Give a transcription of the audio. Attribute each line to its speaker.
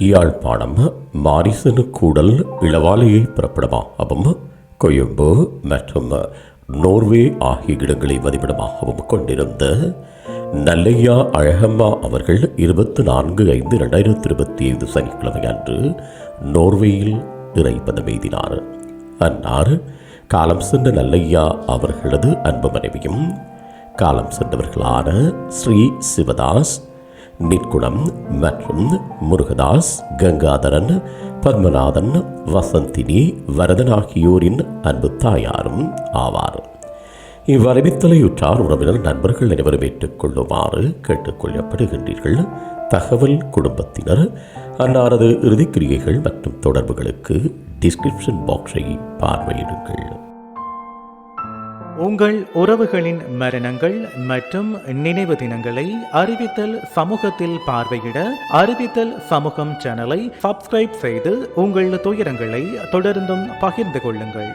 Speaker 1: யாழ்ப்பாணம் மாரிசனு கூடல் இளவாலையை பிறப்பிடமாகவும் கொழும்பு மற்றும் நோர்வே ஆகிய இடங்களை வதிப்பிடமாகவும் கொண்டிருந்த நல்லையா அழகம்மா அவர்கள் 24/5/2025 சனிக்கிழமை அன்று நோர்வேயில் இறைப்பதம் எய்தினார். அன்னார் காலம் சென்ற நல்லையா அவர்களது அன்பு மனைவியும் காலம் சென்றவர்களான ஸ்ரீ சிவதாஸ், நிற்குணம் மற்றும் முருகதாஸ், கங்காதரன், பத்மநாதன், வசந்தினி, வரதன் ஆகியோரின் அன்பு தாயாரும் ஆவார். இவ்வறிவித்தலையுற்றார் உறவினர் நண்பர்கள் அனைவரும் ஏற்றுக்கொள்ளுமாறு கேட்டுக்கொள்ளப்படுகின்றீர்கள். தகவல் குடும்பத்தினர் அன்னாரது இறுதிக்கிரியைகள் மற்றும் தொடர்புகளுக்கு டிஸ்கிரிப்ஷன் பாக்ஸை பார்வையிடுங்கள்.
Speaker 2: உங்கள் உறவுகளின் மரணங்கள் மற்றும் நினைவு தினங்களை அறிவித்தல் சமூகத்தில் பார்வையிட அறிவித்தல் சமூகம் சேனலை சப்ஸ்கிரைப் செய்து உங்கள் துயரங்களை தொடர்ந்தும் பகிர்ந்து கொள்ளுங்கள்.